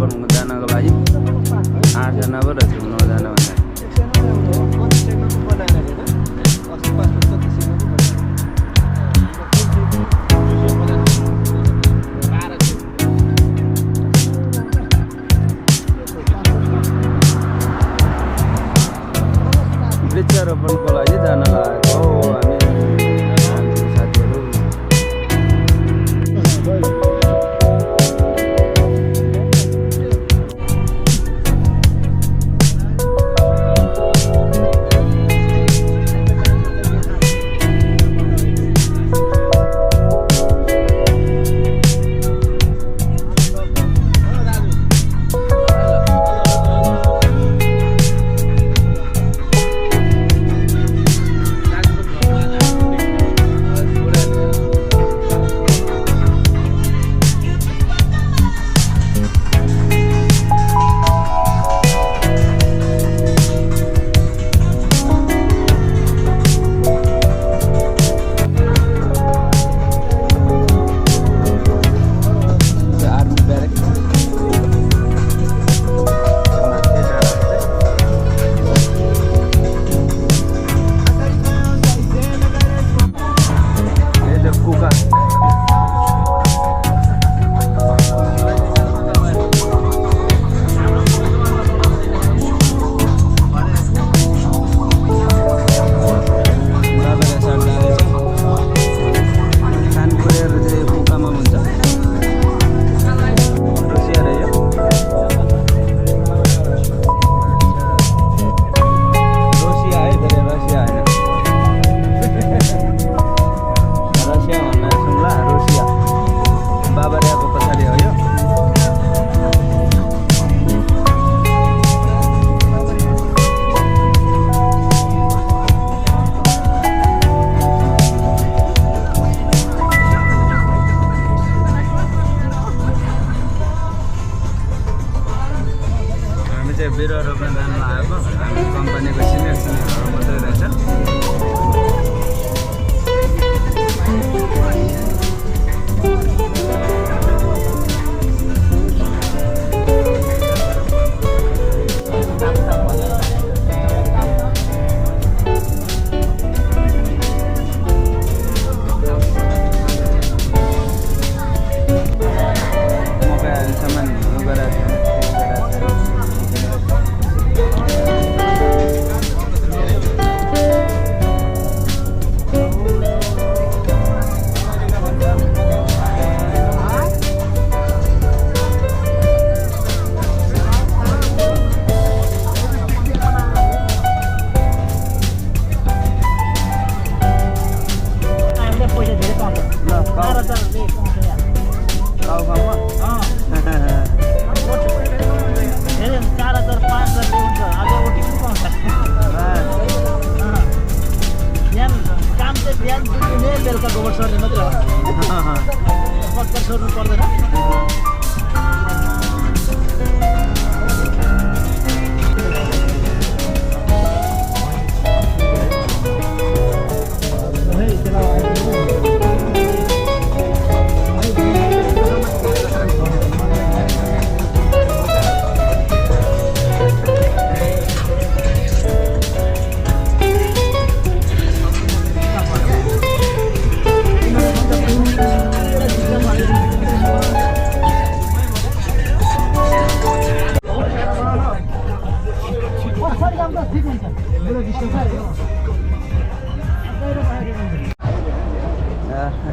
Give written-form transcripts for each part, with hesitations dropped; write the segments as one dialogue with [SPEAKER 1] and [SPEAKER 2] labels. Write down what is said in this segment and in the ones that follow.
[SPEAKER 1] बनाउनु जानको लागि 8 जना पो रहेछ 9 जना भन्दा वृक्षारोपणको लागि जान लागेको हो हामी साथीहरू। बिरुवा रोप्न जानु लागेको हामी कम्पनीको सिनियरहरू मात्रै रहेछ।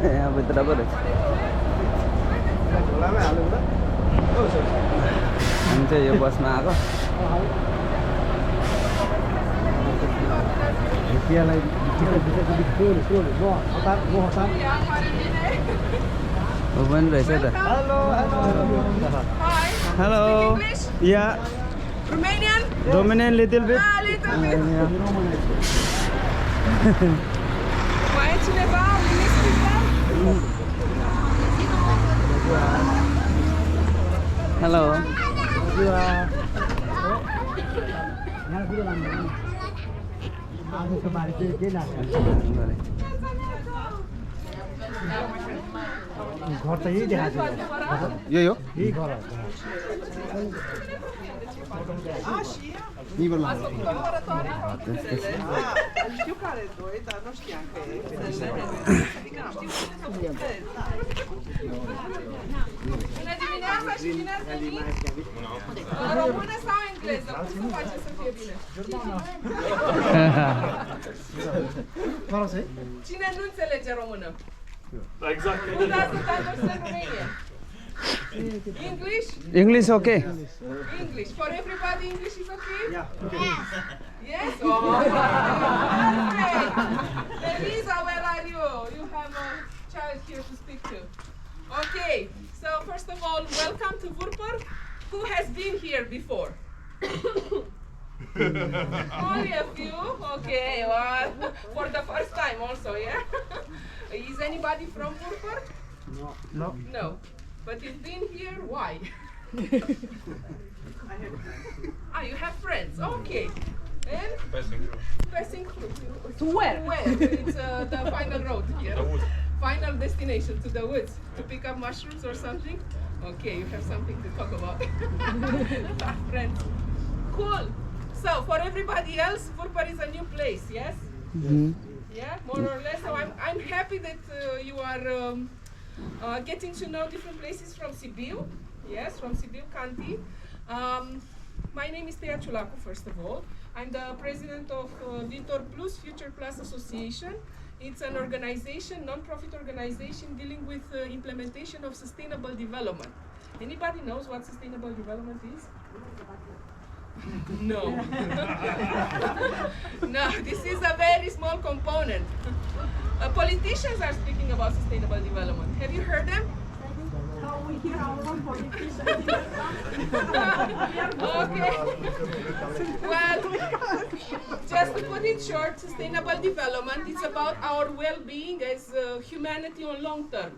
[SPEAKER 1] यहाँ भित्र पो रहेछ हामी चाहिँ यो बसमा आएको ऊ पनि रहेछ त हेलो या Romanian little bit hello
[SPEAKER 2] घर त यही देखाएको
[SPEAKER 3] यही हो
[SPEAKER 2] यही घर हो
[SPEAKER 3] यहीँबाट
[SPEAKER 4] Bună dimineața și bine ați venit! Română sau engleză? Cum să face să fie bine? Cine nu înțelege română?
[SPEAKER 1] Exact.
[SPEAKER 4] Who doesn't understand Romanian? English?
[SPEAKER 1] English okay?
[SPEAKER 4] English. For everybody English is okay? Yes? Oh, perfect! Elisa, where are you? You have a child here to speak to. Okay, so first of all, welcome to Vurpar. Who has been here before? Only a few? Okay, well, for the first time also, yeah? Is anybody from Vurpar?
[SPEAKER 2] No.
[SPEAKER 4] No. But you've been here, why? You have friends, okay. And? Passing through. To where? Where? It's the final road here. The woods. Final destination, to the woods. To pick up mushrooms or something? Okay, you have something to talk about. Friends. Cool. So, for everybody else, Vurpar is a new place, yes? Yeah, more or less. So I'm happy that you are getting to know different places from Sibiu. Yes, from Sibiu County. My name is Tea Ciulacu, first of all. I'm the president of Vurpar Plus Future Plus Association. It's an organization, non-profit organization dealing with implementation of sustainable development. Anybody knows what sustainable development is? No. No, this is a very small component. Politicians are speaking about sustainable development. Have you heard them?
[SPEAKER 5] We hear our own politicians.
[SPEAKER 4] Okay. Well, just to put it short, sustainable development is about our well-being as humanity on long term.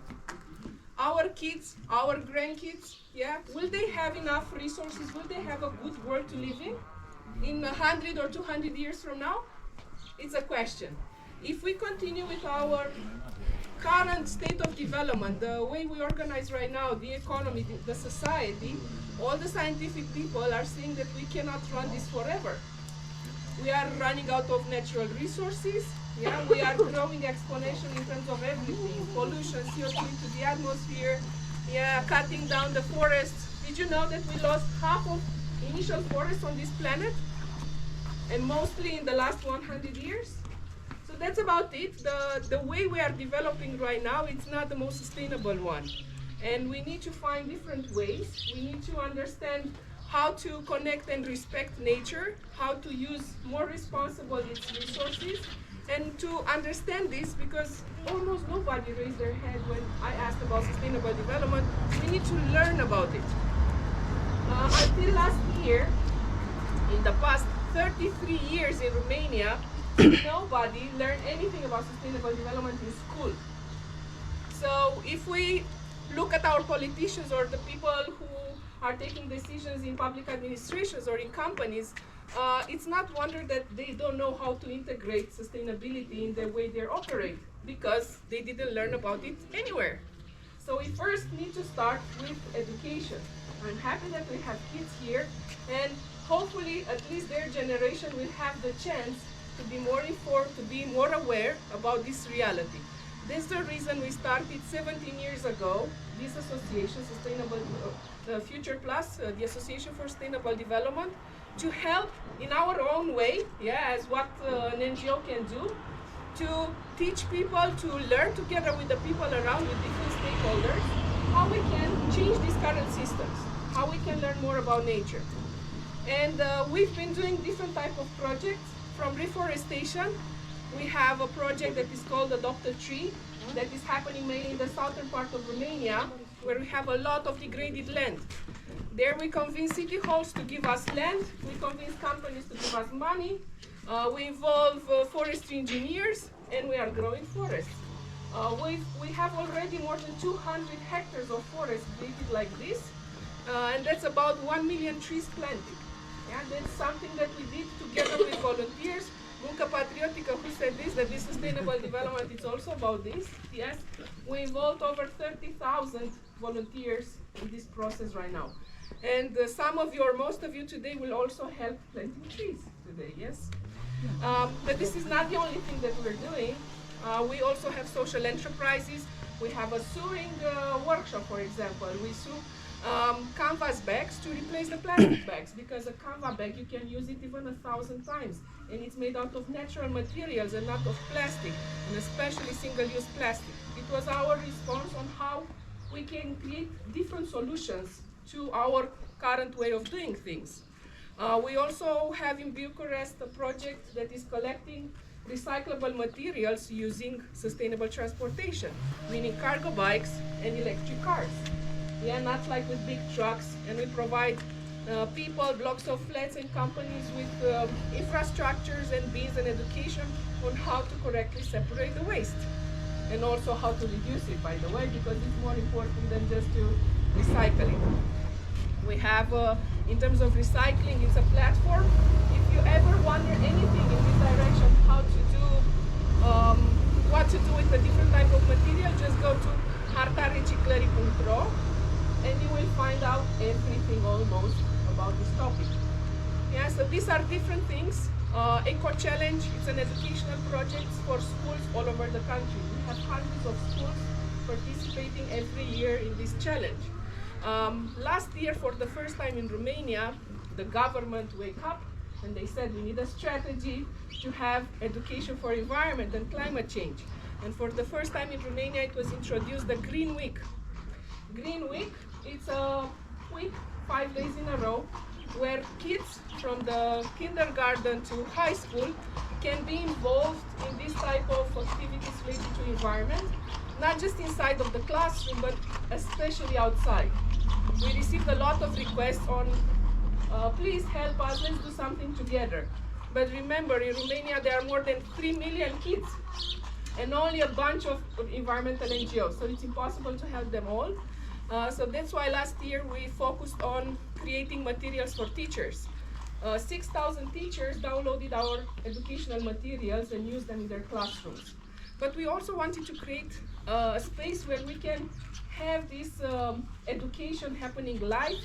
[SPEAKER 4] Our kids, our grandkids, yeah, will they have enough resources? Will they have a good world to live in 100 or 200 years from now? It's a question. If we continue with our current state of development, the way we organize right now, the economy, the society, all the scientific people are saying that we cannot run this forever. We are running out of natural resources. Yeah, we are growing exponentially in terms of everything. Pollution, CO2 into the atmosphere, yeah, cutting down the forests. Did you know that we lost half of initial forests on this planet? And mostly in the last 100 years? So that's about it. The way we are developing right now, it's not the most sustainable one. And we need to find different ways. We need to understand how to connect and respect nature, how to use more responsibly its resources, and to understand this, because almost nobody raised their hand when I asked about sustainable development. We need to learn about it. Until last year, in the past 33 years in Romania, nobody learned anything about sustainable development in school. So if we look at our politicians or the people who are taking decisions in public administrations or in companies, it's not wonder that they don't know how to integrate sustainability in the way they operate, because they didn't learn about it anywhere. So we first need to start with education. I'm happy that we have kids here, and hopefully at least their generation will have the chance to be more informed, to be more aware about this reality. That's the reason we started 17 years ago, this association, Future Plus, the Association for Sustainable Development, to help in our own way, yeah, as what an NGO can do, to teach people to learn together with the people around, with different stakeholders, how we can change these current systems, how we can learn more about nature. And we've been doing different type of projects, from reforestation. We have a project that is called Adopt a Tree, that is happening mainly in the southern part of Romania, where we have a lot of degraded land. There we convince city halls to give us land, we convince companies to give us money, we involve forestry engineers, and we are growing forests. We have already more than 200 hectares of forest created like this, and that's about 1 million trees planted. Yeah, that's something that we did together with volunteers, Munca Patriotica, who said this, that this sustainable development is also about this. Yes, we involved over 30,000 volunteers in this process right now. And some of you, or most of you today, will also help planting trees today, yes? But this is not the only thing that we're doing. We also have social enterprises. We have a sewing workshop, for example. We sew canvas bags to replace the plastic bags, because a canvas bag, you can use it even 1,000 times. And it's made out of natural materials and not of plastic, and especially single-use plastic. It was our response on how we can create different solutions to our current way of doing things. We also have in Bucharest a project that is collecting recyclable materials using sustainable transportation, meaning cargo bikes and electric cars. Yeah, not like with big trucks. And we provide people, blocks of flats and companies with infrastructures and bins and education on how to correctly separate the waste. And also how to reduce it, by the way, because it's more important than just to recycle it. We have, in terms of recycling, it's a platform. If you ever wonder anything in this direction, how to do, what to do with a different type of material, just go to hartareciclării.ro and you will find out everything almost about this topic. Yeah, so these are different things. Eco Challenge, it's an educational project for schools all over the country. We have hundreds of schools participating every year in this challenge. Last year, for the first time in Romania, the government wake up and they said we need a strategy to have education for environment and climate change. And for the first time in Romania, it was introduced the Green Week. Green Week, it's a week, 5 days in a row, where kids from the kindergarten to high school can be involved in this type of activities related to environment, not just inside of the classroom, but especially outside. We received a lot of requests on, please help us, let's do something together. But remember, in Romania, there are more than 3 million kids and only a bunch of environmental NGOs, so it's impossible to help them all. So that's why last year we focused on creating materials for teachers. 6,000 teachers downloaded our educational materials and used them in their classrooms. But we also wanted to create a space where we can have this education happening live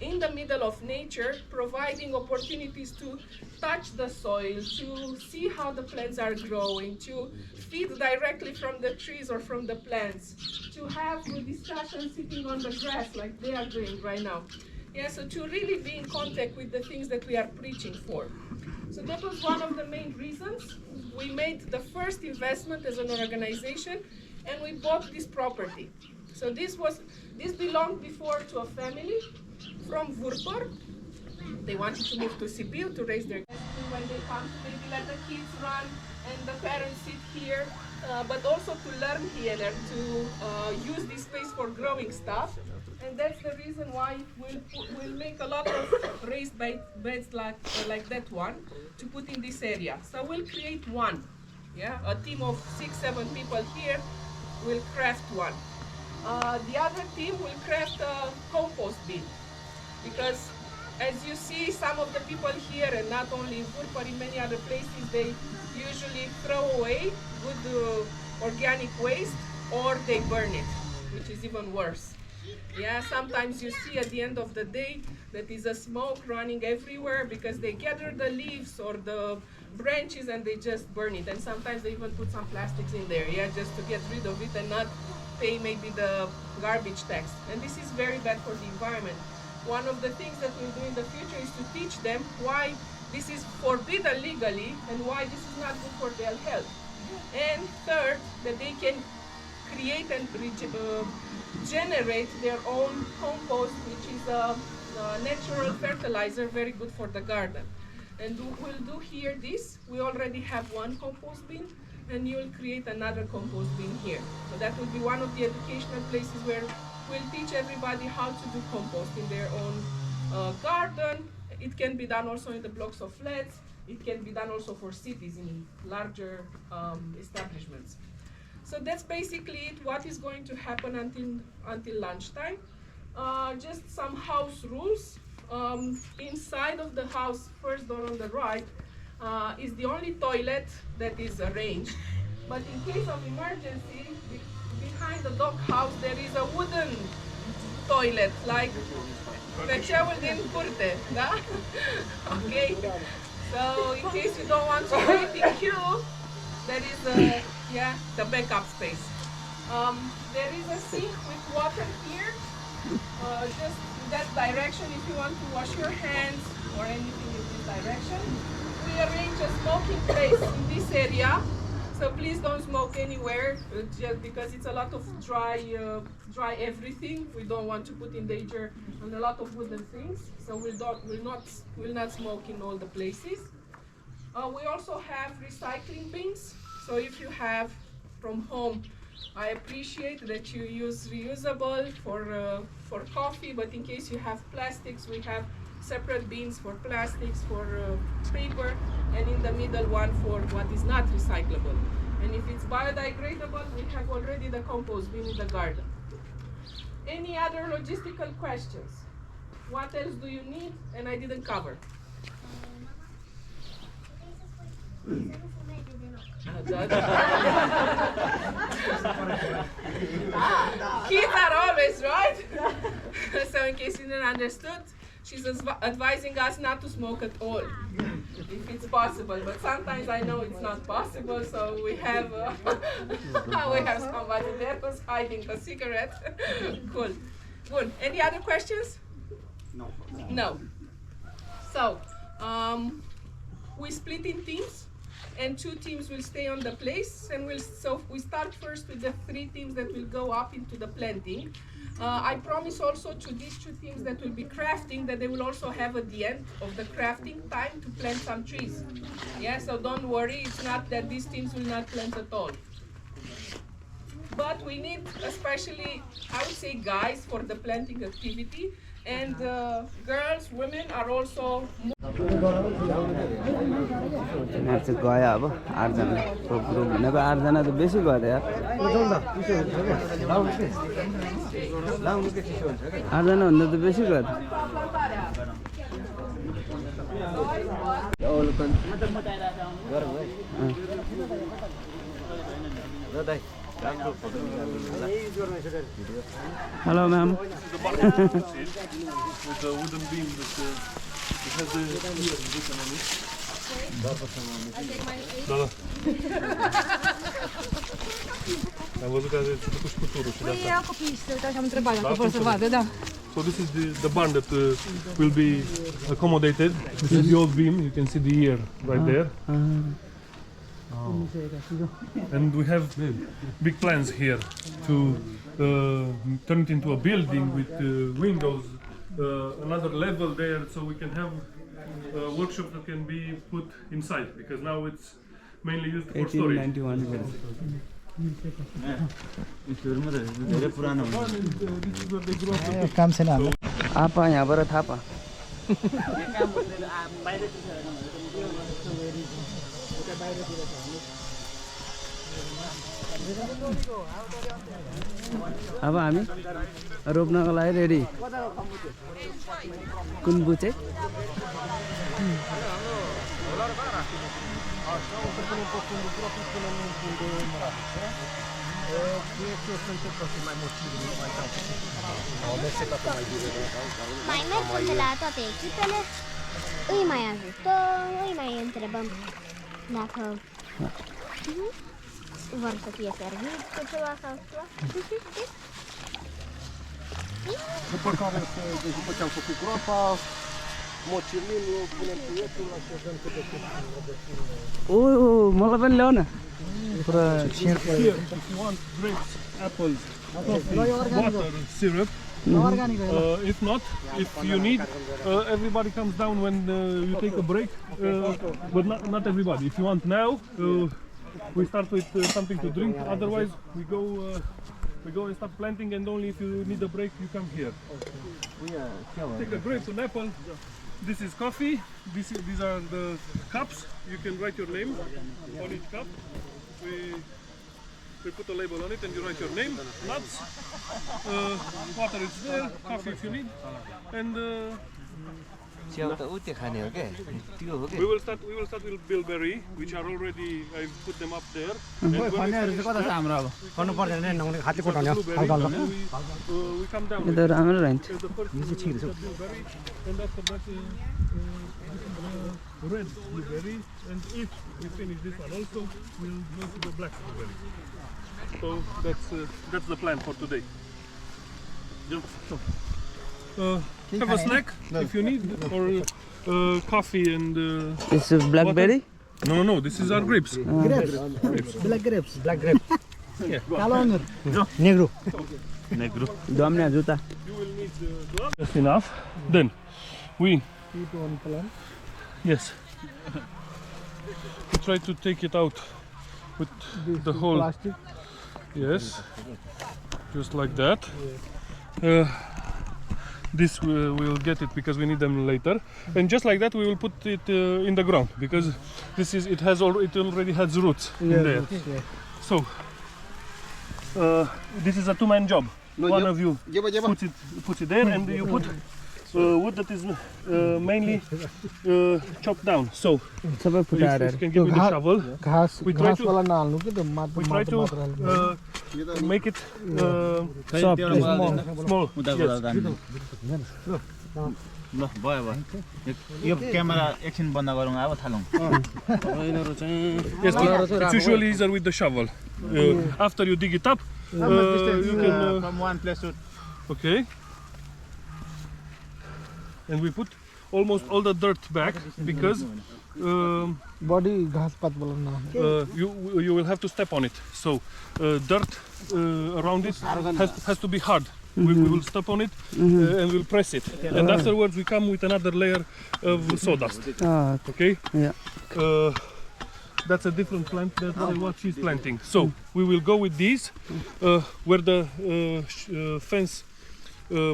[SPEAKER 4] in the middle of nature, providing opportunities to touch the soil, to see how the plants are growing, to feed directly from the trees or from the plants, to have discussions sitting on the grass like they are doing right now. Yeah, so to really be in contact with the things that we are preaching for. So that was one of the main reasons we made the first investment as an organization, and we bought this property. So this belonged before to a family from Vurpar. They wanted to move to Sibiu to raise their kids. When they come to maybe let the kids run and the parents sit here, but also to learn here, to use this space for growing stuff. And that's the reason why we'll make a lot of raised beds like that one to put in this area. So we'll create one. Yeah, a team of 6-7 people here will craft one. The other team will craft a compost bin, because as you see, some of the people here, and not only in Vurpar, but in many other places, they usually throw away good organic waste, or they burn it, which is even worse. Yeah, sometimes you see at the end of the day that is a smoke running everywhere because they gather the leaves or the branches and they just burn it. And sometimes they even put some plastics in there, yeah, just to get rid of it and not pay maybe the garbage tax. And this is very bad for the environment. One of the things that we'll do in the future is to teach them why this is forbidden legally and why this is not good for their health. And third, that they can create and generate their own compost, which is a natural fertilizer, very good for the garden. And we'll do here this. We already have one compost bin, and you'll create another compost bin here. So that will be one of the educational places where we'll teach everybody how to do compost in their own garden. It can be done also in the blocks of flats. It can be done also for cities in larger establishments. So that's basically it, what is going to happen until lunchtime. Just some house rules. Inside of the house, first door on the right, is the only toilet that is arranged. But in case of emergency, behind the dog house there is a wooden toilet, like WC-ul din curte, da? Okay. So in case you don't want to wait in queue, there is the backup space. There is a sink with water here, just in that direction if you want to wash your hands or anything in this direction. We arrange a smoking place in this area, so please don't smoke anywhere, just because it's a lot of dry everything. We don't want to put in danger and a lot of wooden things, so we'll not smoke in all the places. We also have recycling bins, so if you have from home, I appreciate that you use reusable for coffee, but in case you have plastics, we have separate bins for plastics, for paper, and in the middle one for what is not recyclable. And if it's biodegradable, we have already the compost bin in the garden. Any other logistical questions? What else do you need and I didn't cover? Kids are always right. So in case you didn't understood, she's advising us not to smoke at all, if it's possible. But sometimes I know it's not possible, so we have somebody there who's hiding a cigarette. Cool. Good. Any other questions?
[SPEAKER 2] No.
[SPEAKER 4] No. So we split in teams, and 2 teams will stay on the place, and we start first with the 3 teams that will go up into the planting. I promise also to these 2 teams that will be crafting that they will also have at the end of the crafting time to plant some trees. Yeah, so don't worry, it's not that these teams will not plant at all. But we need, especially, I would say, guys for the planting activity, and girls, women are also
[SPEAKER 1] यहाँ चाहिँ गयो अब 8 जनाको group भनेको 8 जना त बेसी गयो त यार 8 जना भन्दा त बेसी गयो त Hello, ma'am.
[SPEAKER 3] With the wooden beam that has the written on it. Am văzut că ați făcut și cu turul și de asta.
[SPEAKER 5] Păi au copiii și așa am întrebat dacă vor să vadă, da.
[SPEAKER 3] So this is the barn that will be accommodated. This is the old beam. You can see the ear right there. And we have big plans here to turn it into a building with windows, another level there, so we can have a workshop that can be put inside, because now it's mainly used for storage.
[SPEAKER 1] 1891 काम छैन हाम्रो आपा यहाँबाट थापा अब हामी रोप्नको लागि ready कुन बुचे
[SPEAKER 6] Mai mergem de la toate echipele, îi mai ajutăm, îi mai întrebăm dacă vor să fie serviți cu ceva sau ceva.
[SPEAKER 2] După care, după ce am făcut groapa, mocirlim, punem puietul, așezăm câte
[SPEAKER 1] ओ मलाई पनि ल्याउ न पुरा
[SPEAKER 3] Here, if you want grapes, apples, coffee, water, syrup. If not, if you need, everybody comes down when you take a break, but not everybody. If you want now, we start with something to drink. Otherwise, we go and start planting, and only if you need a break, you come here. Take a grape, an apple. This is coffee. These are the cups. You can write your name on each cup. We put a label on it and you write your name. Nuts, water is there, coffee if you need, and
[SPEAKER 1] च्याउ त उते खाने हो के त्यो हो के
[SPEAKER 3] We will start with bilberry, which are already, I put them up there. And when we
[SPEAKER 2] खनेहरू चाहिँ कता छ हाम्रो अब गर्नु पर्दैन नि नहुने हातले कोटाउने हो
[SPEAKER 3] blueberry,
[SPEAKER 2] हल्का
[SPEAKER 3] and we come down
[SPEAKER 1] yo
[SPEAKER 3] with
[SPEAKER 1] त राम्रो रहन्छ
[SPEAKER 3] the first blueberry, and after that red blueberry, and if we finish this one also, we'll go to the black blueberry. So that's the plan for today. Have a snack if you need, or coffee and.
[SPEAKER 1] This is blackberry
[SPEAKER 3] No, this is our grapes.
[SPEAKER 2] Black grapes कालो अङ्गुर Negro
[SPEAKER 1] दम्ने जुत्ता
[SPEAKER 3] You will need gloves. Just enough. Then we yes. We try to take it out with the whole
[SPEAKER 2] plastic.
[SPEAKER 3] Yes, just like that. This we'll get it because we need them later, and just like that we will put it in the ground because it already has roots in there. So this is a two-man job. One of you puts it there, and you put wood that is mainly chopped down. So
[SPEAKER 1] सबै
[SPEAKER 3] if
[SPEAKER 1] फुटाएर
[SPEAKER 3] you can give me the shovel.
[SPEAKER 2] घाँस
[SPEAKER 3] We try to
[SPEAKER 2] घाँसवाला नहाल्नु कि त्यो
[SPEAKER 3] we try to make it
[SPEAKER 1] soft
[SPEAKER 3] small. Yes.
[SPEAKER 7] ल भयो यो camera एकछिन बन्द गरौँ अब थालौँ
[SPEAKER 3] Yes, it's usually easier with the shovel. After you dig it up, you can.
[SPEAKER 7] from one place to
[SPEAKER 3] Okay. And we put almost all the dirt back because
[SPEAKER 2] बडी घाँसपातवाला नहाल्नु
[SPEAKER 3] you will have to step on it. So dirt around it has to be hard. We will step on it and we'll press it. And afterwards we come with another layer of sawdust. Okay?
[SPEAKER 1] Yeah.
[SPEAKER 3] That's a different plant than what she's planting. So we will go with these where the fence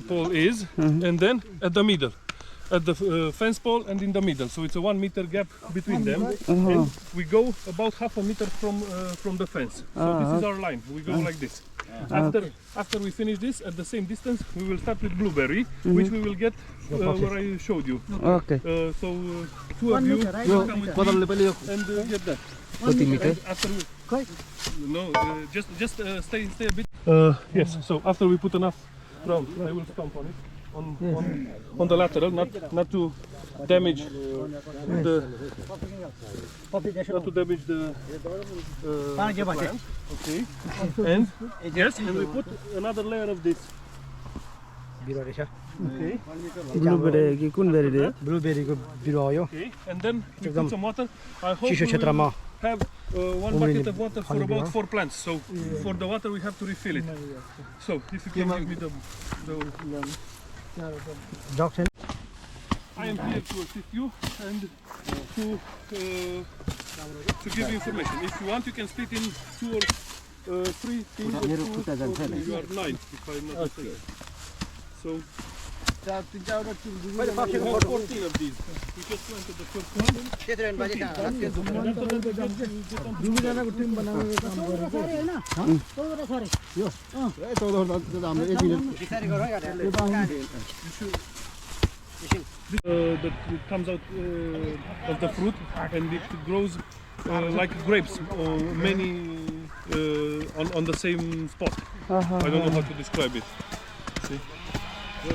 [SPEAKER 3] pole is, and then at the middle. At the fence pole and in the middle, so it's a 1 meter gap between them, and we go about half a meter from the fence. So this is our line. We go like this. After we finish this, at the same distance, we will start with blueberry, which we will get where I showed you.
[SPEAKER 1] Okay.
[SPEAKER 3] So two of you will come with me and get that. And after no, just stay a bit. Yes. So after we put enough ground, I will stomp on it. On the lateral, not to damage the plant. Okay. And yes, and we put another layer of this. Okay.
[SPEAKER 1] Blueberry कि कुन berry रे
[SPEAKER 2] ब्लुबेरीको बिरुवा हो यो
[SPEAKER 3] Okay. And then we put some water. I hope we will have 1 bucket of water for about 4 plants. So for the water we have to refill it. So if you can give me the I am here to assist you and to give you information. If you want, you can split in 2 or 3 teams. You are 9, if I'm not mistaken. So we have 14 of these. We just planted the first one. That comes out of the fruit and it grows like grapes, many on the same spot. I don't know how to describe it. See?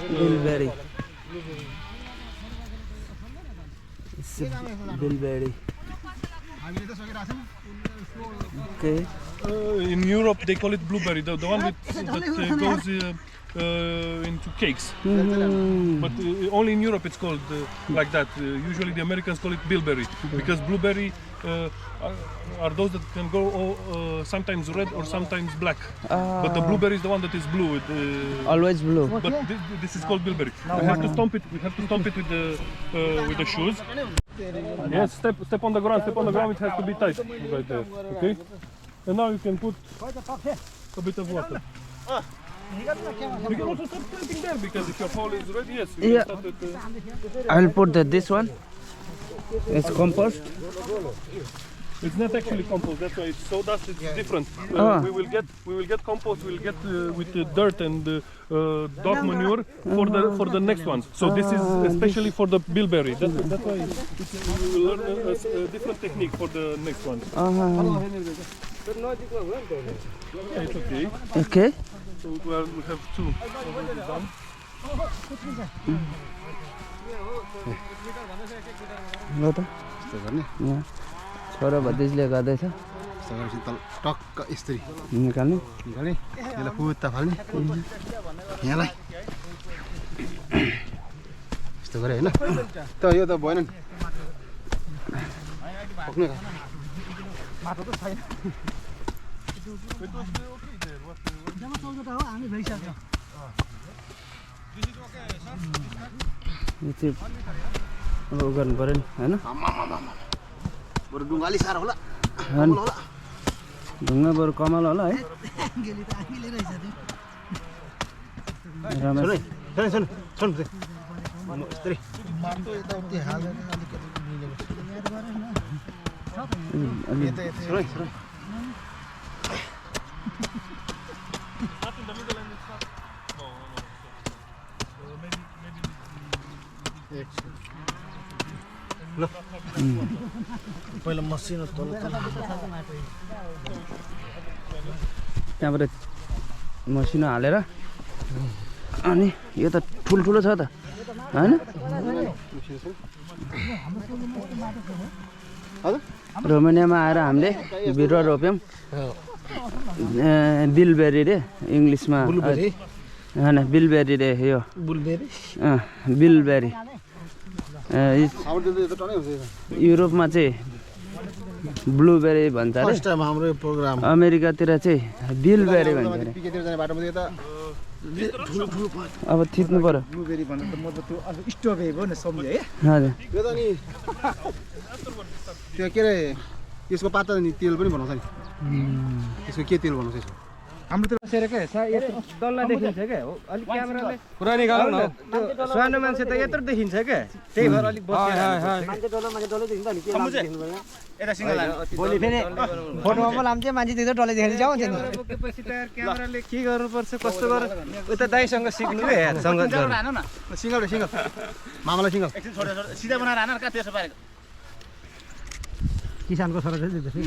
[SPEAKER 1] Bilberry. Bilberry. Okay.
[SPEAKER 3] In Europe they call it blueberry, the one that goes into cakes. But only in Europe it's called like that. Usually the Americans call it bilberry because blueberry are those that can go sometimes red or sometimes black. But the blueberry is the one that is blue.
[SPEAKER 1] Always blue.
[SPEAKER 3] But this is called bilberry. We have to stomp it. We have to stomp it with the shoes. Yes, step on the ground. Step on the ground. It has to be tight right there. Okay. And now you can put a bit of water. You can also start planting there because if your hole is ready, yes. You can start with,
[SPEAKER 1] I'll put this one. It's compost.
[SPEAKER 3] It's not actually compost. That's why it's sawdust. It's different. We will get compost. We'll get with the dirt and dog manure for the next ones. So this is especially for the bilberry. That's why we will learn a different technique for the next one. It's okay.
[SPEAKER 1] Okay.
[SPEAKER 3] So we have two already done.
[SPEAKER 1] ल त
[SPEAKER 2] यस्तो गर्ने
[SPEAKER 1] यहाँ छोरा भतिजले गर्दैछ
[SPEAKER 2] यस्तो गरेपछि तल टक्क यसरी
[SPEAKER 1] निकाल्ने
[SPEAKER 2] निकाल्ने यसलाई पुत्ता फाल्ने यहाँलाई यस्तो गरे होइन त यो त भएन नि पक्ने
[SPEAKER 5] माटो त छैन जम्मा 14 टा हो हामी भइसक्यो
[SPEAKER 1] यो चाहिँ अब गर्नु पर्यो नि होइन
[SPEAKER 2] बरु डुङ्गाली साह्रो होला
[SPEAKER 1] ढुङ्गा बरु कमल होला है
[SPEAKER 5] गेली त हामीले रहेछ
[SPEAKER 1] रमेश
[SPEAKER 2] सुन यस्तै
[SPEAKER 5] माटो यताउति हालेर अलिकति मिलेको
[SPEAKER 2] सुन
[SPEAKER 5] पहिला मसिनो तल
[SPEAKER 1] त्यहाँबाट मसिनो हालेर अनि यो त ठुल्ठुलो छ त होइन रोमानियामा आएर हामीले बिरुवा रोप्यौँ बिलबेरी रे इङ्ग्लिसमा होइन बिलबेरी रे यो बिलबेरी युरोपमा चाहिँ ब्लुबेरी भन्छ अरे
[SPEAKER 2] हाम्रो प्रोग्राम
[SPEAKER 1] अमेरिकातिर चाहिँ बिलबेरी भन्छ अरे
[SPEAKER 2] पिकेतिर जाने बाटोमा त
[SPEAKER 1] अब थिच्नु पर्यो
[SPEAKER 5] ब्लुबेरी भन्नु त म त त्यो स्ट्रबेरी हो नि सम्झे है
[SPEAKER 1] हजुर
[SPEAKER 2] यो त नि त्यो के अरे यसको पात नि तेल पनि बनाउँछ नि यसको के तेल बनाउँछ यसको
[SPEAKER 5] हाम्रो त बसेर के डल्ला देखिन्छ के हो अलि क्यामेराले पुरा निकाल्नु न त्यो सानो मान्छे त यत्रो देखिन्छ के त्यही भएर अलि बसेर मान्छे डल्लो देखिन्छ नि के लाग्छ
[SPEAKER 7] यता सिंगल
[SPEAKER 5] भोलि फेरि फोटोमा पनि लाम्चे मान्छे त्यत्रो डल्लै देखेर जाउँछ नि बोकेपछि त क्यामेराले के गर्नुपर्छ कस्तो गर उता दाइसँग सिक्नु के यार सँग
[SPEAKER 7] हानु न
[SPEAKER 2] सिंगल मामालाई सिंगल
[SPEAKER 7] एकछिन छोडेर सिधा बनाएर हान कहाँ त्यसो पारेको
[SPEAKER 5] किसानको छोरा चाहिँ त्यसो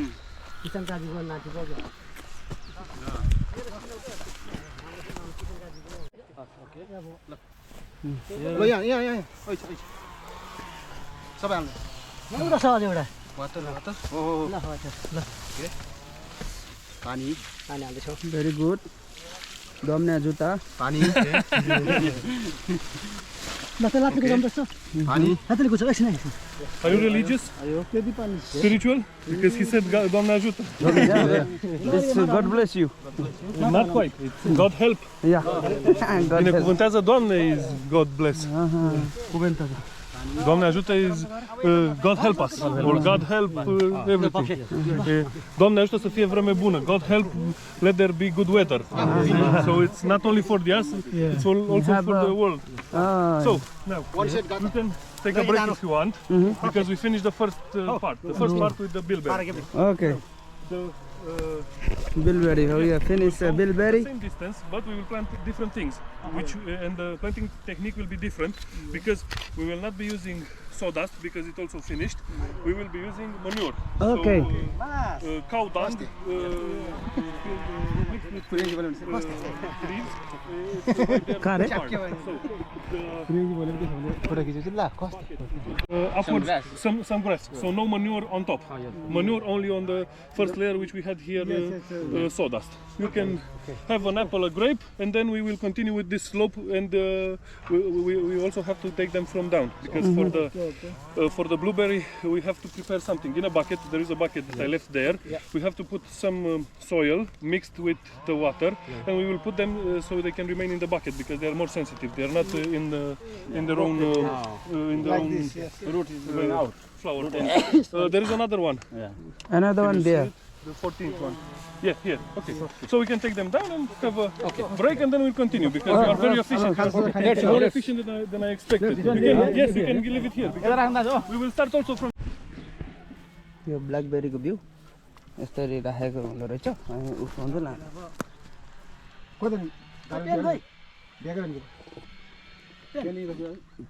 [SPEAKER 5] किसान काजीको नाति बग्यो
[SPEAKER 2] ल यहाँ ओइ सबै हाल्नु
[SPEAKER 5] एउटा छ अझ एउटा
[SPEAKER 2] ल पानी
[SPEAKER 5] हाल्दैछौँ
[SPEAKER 1] भेरी गुड दम्ने जुत्ता
[SPEAKER 2] पानी
[SPEAKER 5] पानी हातले कुछ एकछिन
[SPEAKER 3] Are you religious? Spiritual? Because he said God ajută.
[SPEAKER 1] God bless you.
[SPEAKER 3] Not quite. It's God help.
[SPEAKER 1] Yeah. God
[SPEAKER 3] Binecuvântează Doamne is God bless. Doamne ajută is God help us. Or God help everything. Doamne ajută să fie vreme bună. God help, let there be good weather. So it's not only for us, it's also for the world. So now you can take a break if you want, because we finished the first part. The first part with the bilberry.
[SPEAKER 1] Okay. Bilberry. We have finished bilberry.
[SPEAKER 3] Same distance, but we will plant different things, which and the planting technique will be different because we will not be using sawdust because it's also finished. We will be using manure.
[SPEAKER 1] Okay.
[SPEAKER 3] So, cow dung mixed with leaves. Upwards, some grass. So no manure on top. Manure only on the first layer, which we had here, sawdust. You can have an apple, a grape, and then we will continue with this slope. And we also have to take them from down because for the blueberry we have to prepare something in a bucket. There is a bucket that I left there. We have to put some soil mixed with the water, and we will put them so they can remain in the bucket because they are more sensitive. They are not in their own root is going out. Flower. There is another one.
[SPEAKER 1] Another one there.
[SPEAKER 3] The 14th one. Yeah, here. Okay. So we can take them down and have a break, and then we'll continue because we are very efficient. More efficient than I expected. You can leave it here. We will start also from.
[SPEAKER 1] यो ब्ल्याकबेरीको बिउ यसरी राखेको हुँदो रहेछ अनि उठाउँदै लानु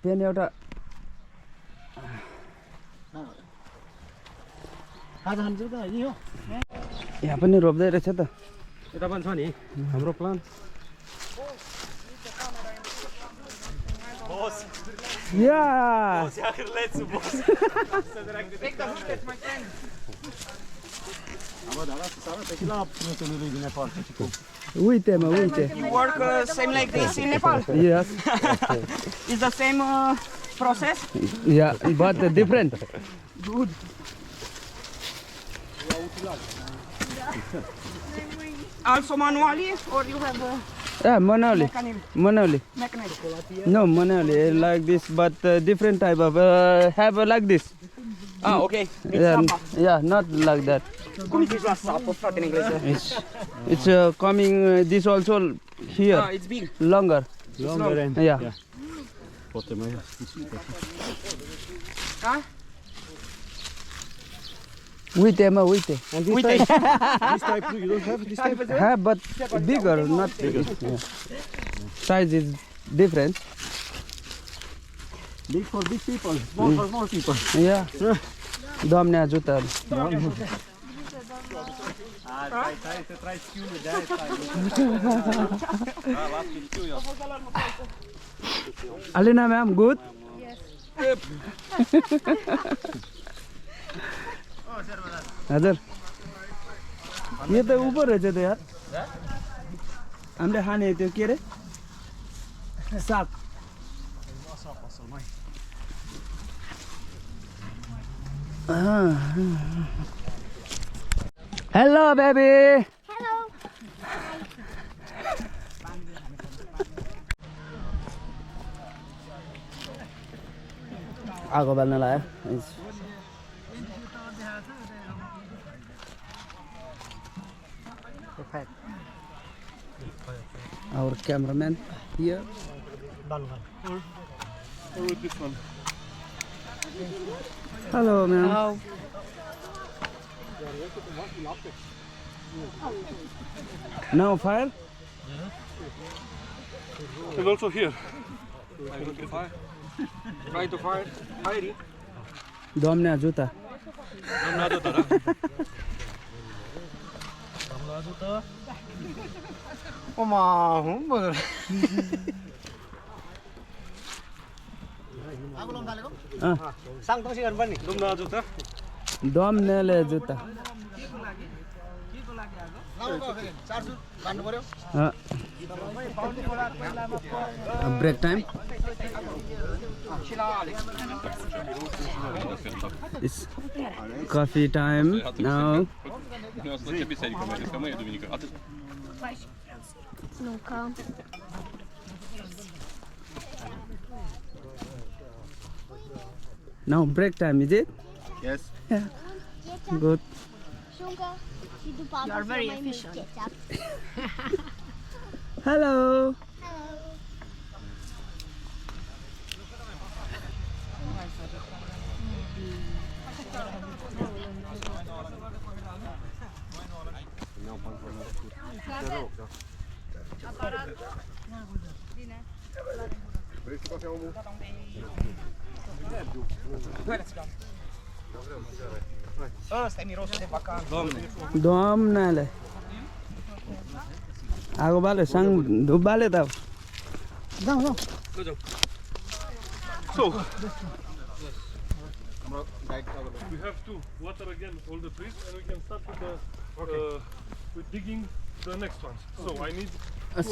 [SPEAKER 1] pen एउटा यहाँ पनि रोप्दै रहेछ त
[SPEAKER 5] यता पनि छ नि हाम्रो plan
[SPEAKER 1] Yeah. Wait, Emma, wait.
[SPEAKER 8] You work same like this in Nepal?
[SPEAKER 1] Yes.
[SPEAKER 8] Is the same process?
[SPEAKER 1] Yeah, but different.
[SPEAKER 8] Good. Also manually, or you have
[SPEAKER 1] Yeah, manually.
[SPEAKER 8] mechanism?
[SPEAKER 1] Manually.
[SPEAKER 8] Mechanism.
[SPEAKER 1] No, manually like this, but different type of have like this.
[SPEAKER 8] Ah, okay.
[SPEAKER 1] Yeah, not like that.
[SPEAKER 8] Como diz a sapo em inglês?
[SPEAKER 1] It's coming this also here
[SPEAKER 8] Ah, it's big.
[SPEAKER 1] longer.
[SPEAKER 5] longer
[SPEAKER 1] Yeah.
[SPEAKER 8] Huh?
[SPEAKER 1] Wait, Emma, wait.
[SPEAKER 5] And this type, this type you don't have this type?
[SPEAKER 1] Have but bigger, not bigger. Yeah. Size is different.
[SPEAKER 5] Big for big people, small for small people.
[SPEAKER 1] Yeah. Domnea juta. Alina ma'am, good? Yes. हजुर यो त ऊपर रहेछ त यार हामीले खाने त्यो के रे साग हेलो बेबी
[SPEAKER 6] Hello.
[SPEAKER 1] आगो बाल्न लाग्यो our cameraman here.
[SPEAKER 3] Or with this one.
[SPEAKER 1] Hello, ma'am.
[SPEAKER 8] Hello.
[SPEAKER 1] Now fire?
[SPEAKER 3] And also here.
[SPEAKER 5] Try to fire. Fire.
[SPEAKER 1] Domnea juta. Domnele juta. Break time. It's coffee time now.
[SPEAKER 6] Nunca.
[SPEAKER 1] Now break time, is it?
[SPEAKER 7] Yes.
[SPEAKER 1] Yeah. Good.
[SPEAKER 6] You are very efficient.
[SPEAKER 1] Hello.
[SPEAKER 8] Ăsta e mirosul de vacanță.
[SPEAKER 1] Domnele. Ago bale sang dubale tau.
[SPEAKER 3] So, we have to water again all the trees, and we can start with digging the next ones. So I need
[SPEAKER 1] A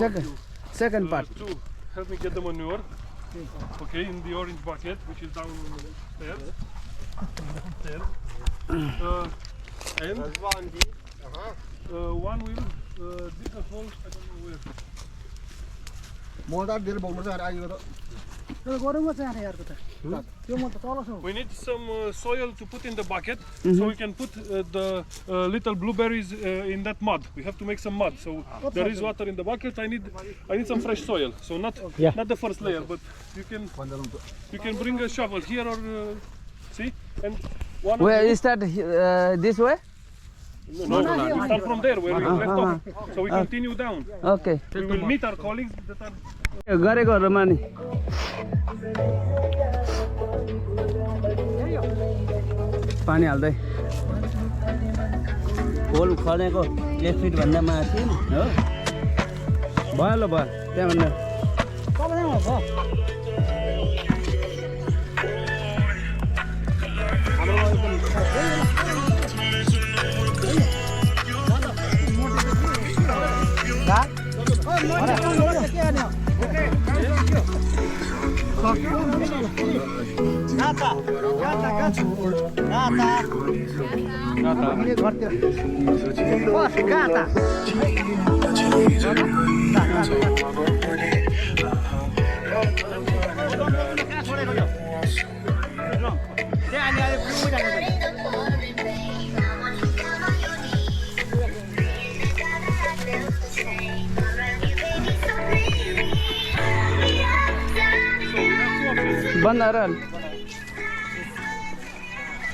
[SPEAKER 1] second part.
[SPEAKER 3] to help me get the manure. Okay, in the orange bucket, which is down there. And one will dig a hole. I don't know where. We need some soil to put in the bucket, so we can put the little blueberries in that mud. We have to make some mud. So there is water in the bucket. I need some fresh soil. So not the first layer, but you can bring a shovel here or see, and
[SPEAKER 1] Where start this way?
[SPEAKER 3] No, we start from there where we left off. So we continue down.
[SPEAKER 1] Okay.
[SPEAKER 3] We will meet our colleagues that are
[SPEAKER 1] गरेकोहरूमा नि पानी हाल्दै whole खनेको 1 fit भन्दा माथि हो भयो ल भयो त्यहाँ भन्दा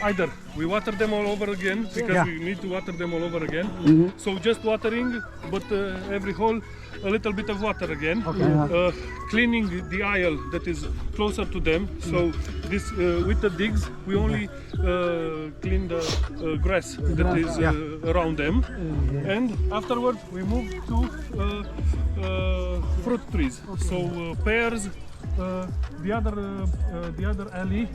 [SPEAKER 3] either we water them all over again because we need to water them all over again. So just watering, but every hole a little bit of water again. Cleaning the aisle that is closer to them. So this with the digs we only clean the grass that is around them, and afterwards we move to fruit trees. So pears, the other alley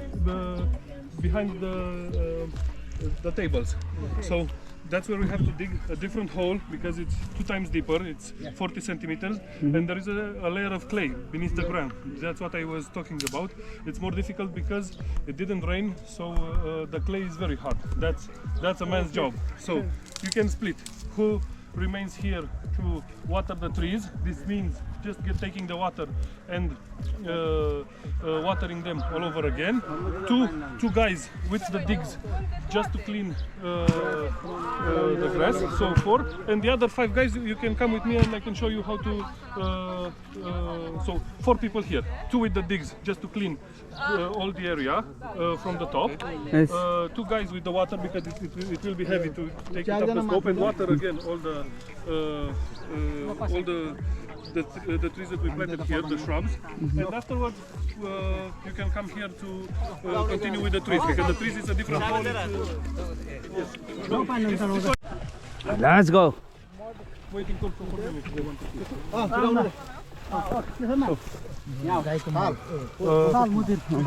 [SPEAKER 3] behind the tables. So that's where we have to dig a different hole because it's 2 times deeper. It's 40 centimeters, and there is a layer of clay beneath the ground. That's what I was talking about. It's more difficult because it didn't rain, so the clay is very hard. That's a man's job. So you can split. Who remains here to water the trees? This means just taking the water and watering them all over again. Two guys with the digs just to clean the grass. So 4, and the other 5 guys, you can come with me and I can show you how to. So 4 people here, 2 with the digs just to clean all the area from the top. 2 guys with the water because it will be heavy to take it up the slope and water again all the trees that we planted here, the shrubs, and afterwards you can come here to continue with the trees because the trees is a different hole.
[SPEAKER 1] Let's go.
[SPEAKER 3] Waiting for 4 minutes. They want to see.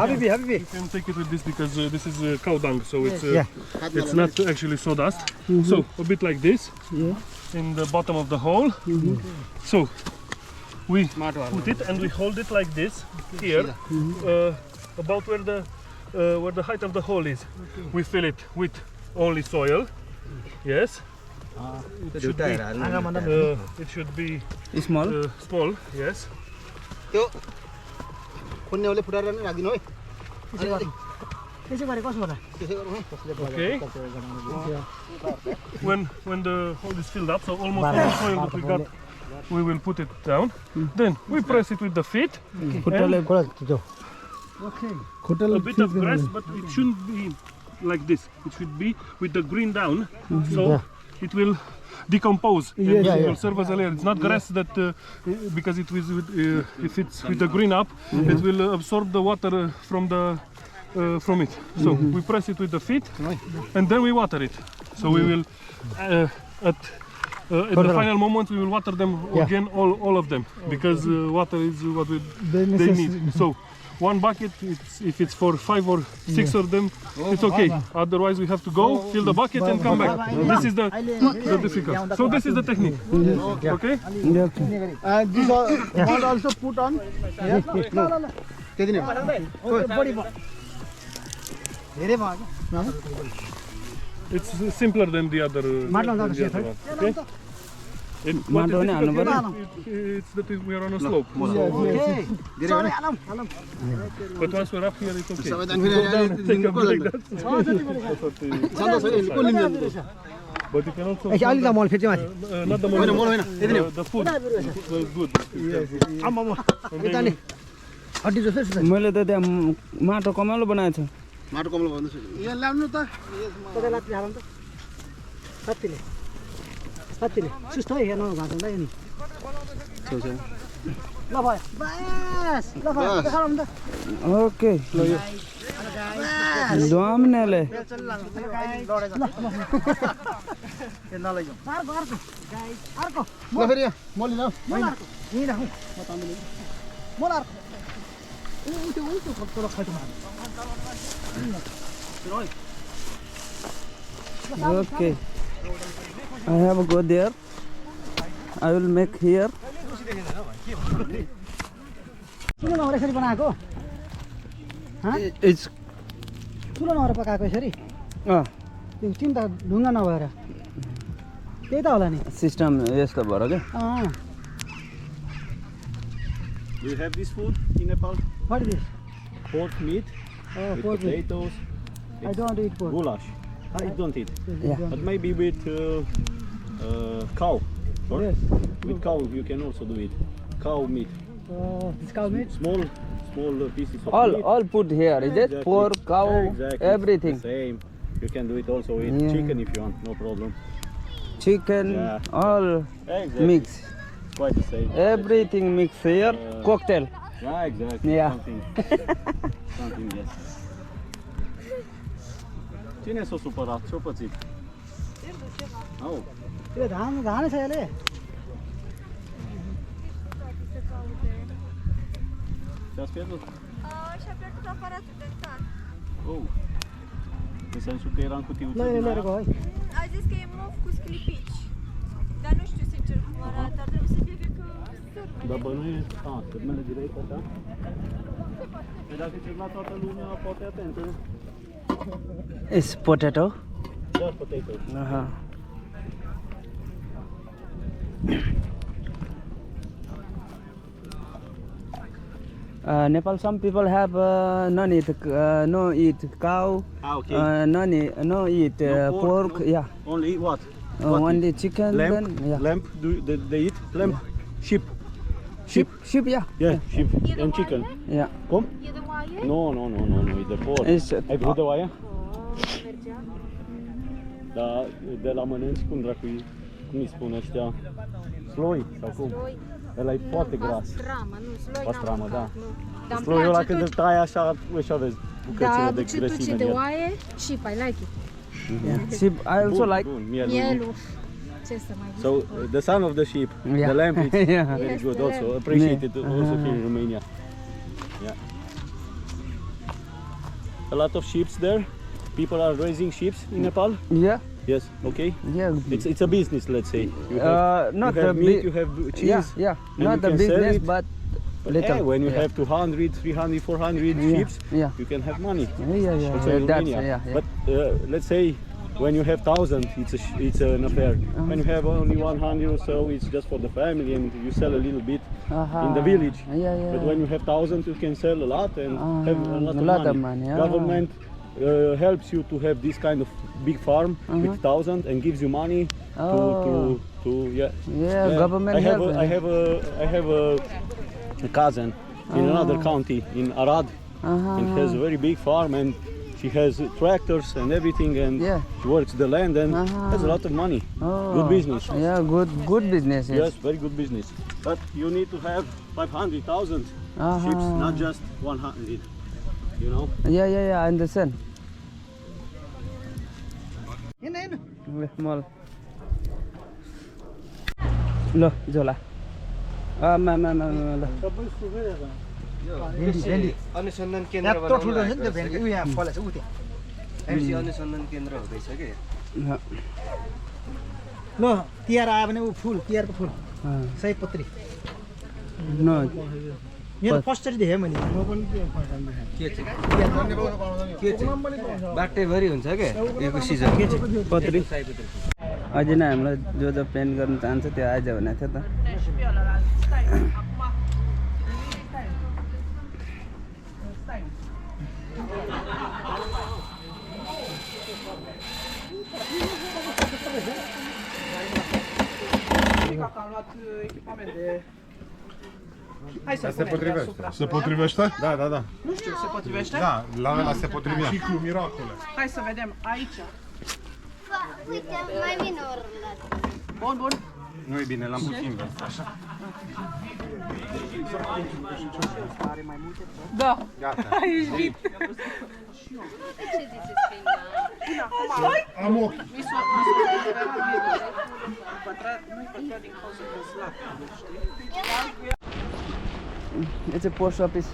[SPEAKER 5] Habibi.
[SPEAKER 3] You can take it with this because this is cow dung, so it's not actually sawdust. So a bit like this in the bottom of the hole. So we put it and we hold it like this here, about where the height of the hole is. We fill it with only soil. Yes. It should be
[SPEAKER 1] Small.
[SPEAKER 3] Small. Yes. Okay. When the hole is filled up, so almost all the soil that we got, we will put it down. Then we press it with the feet. A bit of grass, but it shouldn't be like this. It should be with the green down, so it will decompose and it will serve as a layer. It's not grass that because it is if it's with the green up, it will absorb the water from it. So we press it with the feet and then we water it. So we will at the final moment we will water them again, all of them, because water is what they need. So 1 bucket, if it's for 5 or 6 of them, it's okay. Otherwise we have to go, fill the bucket and come back. This is the difficult. So this is the technique. Okay?
[SPEAKER 5] This one also put on.
[SPEAKER 3] It's simpler than the other one. Okay? It's that we are on a slope. But once we're up here, it's okay. Go down and take a break. But you can also not the the food was good.
[SPEAKER 1] मैले त त्यहाँ माटो कमालो बनाएको छु
[SPEAKER 2] माटो कमल भन्दैछु यहाँ ल्याउनु त
[SPEAKER 5] कतै लात्ती हालौँ त साथीले सुस्त है हेर्नु भएको त नि
[SPEAKER 1] छेउछेउ
[SPEAKER 5] ल भयो बस ल भयो देखाउँ त
[SPEAKER 1] ओके ल यो डोम्नेले
[SPEAKER 5] अर्को
[SPEAKER 2] ल फेरि यहाँ म लिन
[SPEAKER 5] यहीँ राखौँ म तान्दिनँ मलाई अर्को उल्टो तल खाइटो मार्नु
[SPEAKER 1] Okay, I have to go there. I will make here.
[SPEAKER 5] चुलो नभएर यसरी बनाएको
[SPEAKER 1] It's
[SPEAKER 5] चुलो नभएर पकाएको यसरी त्यो चिन्ता ढुङ्गा नभएर त्यही त होला नि
[SPEAKER 1] system यस्तो भएर के
[SPEAKER 7] Do you have this food in Nepal?
[SPEAKER 5] What is this?
[SPEAKER 7] Pork meat with
[SPEAKER 5] Pork meat.
[SPEAKER 7] potatoes.
[SPEAKER 5] I don't eat pork.
[SPEAKER 7] Goulash. I don't eat.
[SPEAKER 1] Yeah.
[SPEAKER 7] But maybe with cow. Or
[SPEAKER 5] Yes.
[SPEAKER 7] with cow you can also do it. Cow meat.
[SPEAKER 5] This cow meat?
[SPEAKER 7] Small pieces of meat.
[SPEAKER 1] all put here, is it?
[SPEAKER 7] Exactly.
[SPEAKER 1] Pork, cow,
[SPEAKER 7] Exactly.
[SPEAKER 1] everything.
[SPEAKER 7] The same. You can do it also with
[SPEAKER 1] Yeah.
[SPEAKER 7] chicken if you want, no problem.
[SPEAKER 1] Chicken,
[SPEAKER 7] Yeah.
[SPEAKER 1] all
[SPEAKER 7] Exactly.
[SPEAKER 1] mix.
[SPEAKER 7] It's quite the same.
[SPEAKER 1] Everything mix here. Cocktail.
[SPEAKER 7] Yeah, exactly.
[SPEAKER 1] Yeah.
[SPEAKER 7] Something, yes. Cine s-a supărat? Ce-a pățit? Au.
[SPEAKER 5] त्यो धान छ यसले
[SPEAKER 7] Ce-ați pierdut?
[SPEAKER 9] Și-a pierdut aparatul dentar.
[SPEAKER 7] Oh. În sensul că era în cutiuță
[SPEAKER 5] ल
[SPEAKER 7] din
[SPEAKER 5] ल
[SPEAKER 7] aia?
[SPEAKER 5] गयो है
[SPEAKER 9] A zis că e mov cu sclipici. Dar nu știu sincer cum arată, ar trebui să fie, cred că, sârmele.
[SPEAKER 7] Dar bănuiesc, sârmele direct așa? Păi dacă zici la toată lumea, poate atentă.
[SPEAKER 1] It's potato.
[SPEAKER 7] Just potato.
[SPEAKER 1] Nepal, some people have no eat cow,
[SPEAKER 7] Okay.
[SPEAKER 1] no eat
[SPEAKER 7] No
[SPEAKER 1] pork.
[SPEAKER 7] no?
[SPEAKER 1] Yeah,
[SPEAKER 7] Only what? What
[SPEAKER 1] only
[SPEAKER 7] eat?
[SPEAKER 1] chicken.
[SPEAKER 7] Lamb?
[SPEAKER 1] Then yeah,
[SPEAKER 7] Lamb? They eat? Lamb? Sheep?
[SPEAKER 1] sheep. Yeah,
[SPEAKER 7] Yeah, sheep
[SPEAKER 9] E de
[SPEAKER 7] and chicken.
[SPEAKER 9] oaie?
[SPEAKER 1] yeah.
[SPEAKER 7] Cum?
[SPEAKER 9] E de oaie?
[SPEAKER 7] No, e de porc.
[SPEAKER 1] It's
[SPEAKER 7] Ai văzut de oaie?
[SPEAKER 9] Mergea.
[SPEAKER 7] Dar de la mănânci, cum îi spun ăștia? Sloi sau cum?
[SPEAKER 9] Sloi.
[SPEAKER 7] Ăla e foarte gras.
[SPEAKER 9] Pastramă, nu, sloi
[SPEAKER 7] Pastramă,
[SPEAKER 9] n-am
[SPEAKER 7] da.
[SPEAKER 9] mâncat, nu. Dar îmi
[SPEAKER 7] Sloiul ăla
[SPEAKER 9] place
[SPEAKER 7] când îl
[SPEAKER 9] tot.
[SPEAKER 7] tai așa, așa vezi bucățile
[SPEAKER 9] Da,
[SPEAKER 7] de
[SPEAKER 9] aduce tot ce
[SPEAKER 7] grăsime
[SPEAKER 9] de
[SPEAKER 7] din el.
[SPEAKER 9] oaie și I like it.
[SPEAKER 1] sheep. I also like.
[SPEAKER 7] Bun, mielul.
[SPEAKER 9] Mielul. Ce să mai
[SPEAKER 7] So, the son of the sheep,
[SPEAKER 1] Yeah.
[SPEAKER 7] the lamb is
[SPEAKER 1] Yeah.
[SPEAKER 7] very
[SPEAKER 9] Yes,
[SPEAKER 7] good
[SPEAKER 9] the
[SPEAKER 7] also,
[SPEAKER 9] lamb.
[SPEAKER 7] appreciated
[SPEAKER 1] Yeah.
[SPEAKER 7] also here in Romania. Yeah. A lot of sheep there. People are raising sheep in Nepal.
[SPEAKER 1] Yeah,
[SPEAKER 7] Yes, okay.
[SPEAKER 1] yeah.
[SPEAKER 7] It's a business, let's say. You have,
[SPEAKER 1] Not
[SPEAKER 7] you have
[SPEAKER 1] the
[SPEAKER 7] meat,
[SPEAKER 1] big.
[SPEAKER 7] you have cheese.
[SPEAKER 1] Yeah.
[SPEAKER 7] and
[SPEAKER 1] Not
[SPEAKER 7] you
[SPEAKER 1] the
[SPEAKER 7] can sell
[SPEAKER 1] business,
[SPEAKER 7] it.
[SPEAKER 1] but
[SPEAKER 7] But
[SPEAKER 1] little.
[SPEAKER 7] when you
[SPEAKER 1] Yeah.
[SPEAKER 7] have 200, 300, 400
[SPEAKER 1] Yeah.
[SPEAKER 7] sheep,
[SPEAKER 1] Yeah.
[SPEAKER 7] you can have money.
[SPEAKER 1] Yeah.
[SPEAKER 7] Also in
[SPEAKER 1] That's
[SPEAKER 7] Romania.
[SPEAKER 1] yeah.
[SPEAKER 7] But let's say when you have 1,000, it's an affair. When you have only 100 or so, it's just for the family and you sell a little bit in the village.
[SPEAKER 1] Yeah.
[SPEAKER 7] But when you have 1,000, you can sell a lot and have a lot of money.
[SPEAKER 1] yeah.
[SPEAKER 7] Government helps you to have this kind of big farm with 1,000 and gives you money to yeah.
[SPEAKER 1] Yeah, government
[SPEAKER 7] I have
[SPEAKER 1] help.
[SPEAKER 7] I have a cousin in another county in Arad. And has a very big farm and she has tractors and everything and
[SPEAKER 1] Yeah.
[SPEAKER 7] she works the land and has a lot of money. Good business.
[SPEAKER 1] Yeah, good business.
[SPEAKER 7] Yes, very good business. But you need to have 500,000 sheep, not just 100. You know?
[SPEAKER 1] Yeah, I understand.
[SPEAKER 5] हिँड्न
[SPEAKER 1] मल ल झोला ल
[SPEAKER 5] भेन्डी
[SPEAKER 10] अनुसन्धान केन्द्र
[SPEAKER 5] यत्रो ठुलो रहेछ नि त्यो भेन्डी उ यहाँ फलेछ उ त्यहाँ
[SPEAKER 10] कृषि अनुसन्धान केन्द्र हुँदैछ कि
[SPEAKER 5] ल तिहार आयो भने ऊ फुल तिहारको फुल सयपत्री
[SPEAKER 1] न
[SPEAKER 5] मेरो फर्स्टचोटि देखेँ मैले म पनि
[SPEAKER 10] के चाहिँ बाटैभरि हुन्छ क्या यो सिजन
[SPEAKER 1] पत्री अझै नै हामीलाई जो पेन्ट गर्न चाहन्छ त्यो आइज भनेको थियो त
[SPEAKER 9] Hai să
[SPEAKER 2] Se potrivește.
[SPEAKER 3] Se potrivește?
[SPEAKER 2] Da, da, da.
[SPEAKER 9] Nu știu, se potrivește?
[SPEAKER 2] Da, la ăla se potrivea.
[SPEAKER 3] Ciclu miracole.
[SPEAKER 9] Hai să vedem aici.
[SPEAKER 6] Uite, mai bine ori la
[SPEAKER 9] Bun, bun.
[SPEAKER 2] Nu e bine, l-am pus invers. Așa.
[SPEAKER 9] Da.
[SPEAKER 2] Gata.
[SPEAKER 9] Ai ieșit.
[SPEAKER 3] Am ochi.
[SPEAKER 9] Nu-i pătrat din cauza că slab.
[SPEAKER 1] It's a post office.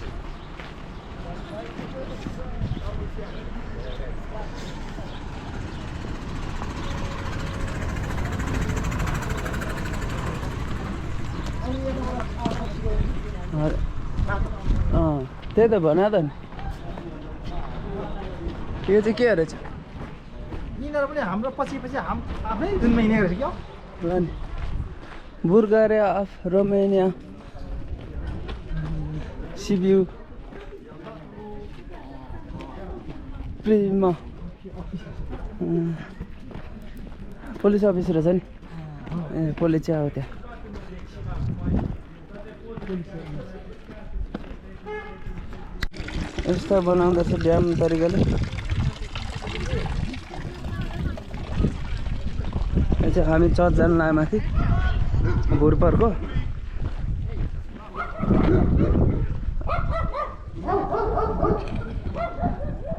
[SPEAKER 1] त्यही त भन त नि यो चाहिँ के रहेछ
[SPEAKER 5] यिनीहरू पनि हाम्रो पछि पछि आफ्नै जुनमा हिँडेको रहेछ क्या
[SPEAKER 1] बुल्गारिया अफ रोमेनिया सिबिउ प्रिमा पुलिस अफिस रहेछ नि ए पुलिस चाहिँ हो त्यहाँ यस्तो बनाउँदो रहेछ ड्याम तरिकाले यहाँ चाहिँ हामी चर्च जानु लाग्यो माथि भुरपरको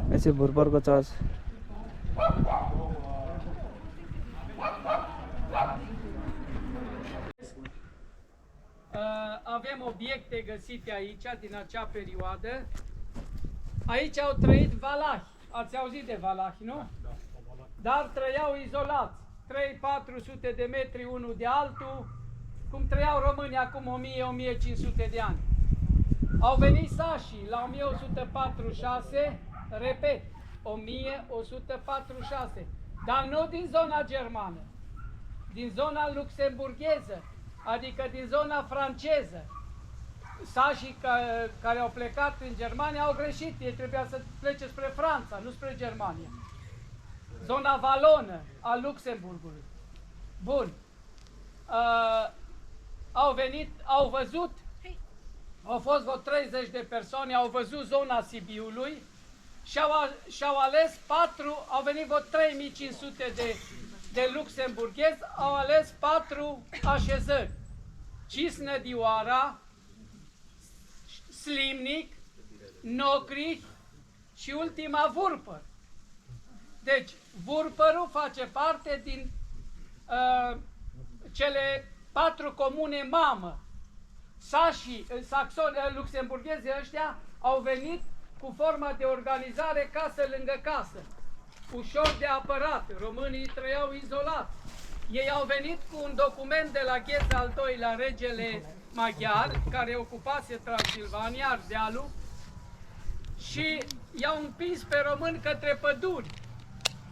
[SPEAKER 1] यहाँ चाहिँ भुरपरको church
[SPEAKER 11] Avem obiecte găsite aici din acea perioadă. Aici au trăit valahi. Ați auzit de valahi, nu? Dar trăiau izolați. 3-400 de metri unul de altul, cum trăiau românii acum 1000-1500 de ani. Au venit sașii la 1146, repet, 1146, dar nu din zona germană, din zona luxemburgheză, adică din zona franceză. Sașii care au plecat în Germania au greșit, ei trebuia să plece spre Franța, nu spre Germania. Zona valonă a Luxemburgului. Bun. Au venit, au văzut, au fost vreo 30 de persoane, au văzut zona Sibiului și-au ales 4, au venit vreo 3500 de luxemburghezi, au ales 4 așezări. Cisnădioara, Slimnic, Nocrih și ultima Vurpar. Deci, Vurparul face parte din cele 4 comune mamă. Sașii, saxoni, luxemburghezii ăștia au venit cu forma de organizare casă lângă casă. Ușor de apărat, românii trăiau izolat. Ei au venit cu un document de la Gheța al II-lea, regele maghiar, care ocupase Transilvania, Ardealul, și i-au împins pe români către păduri.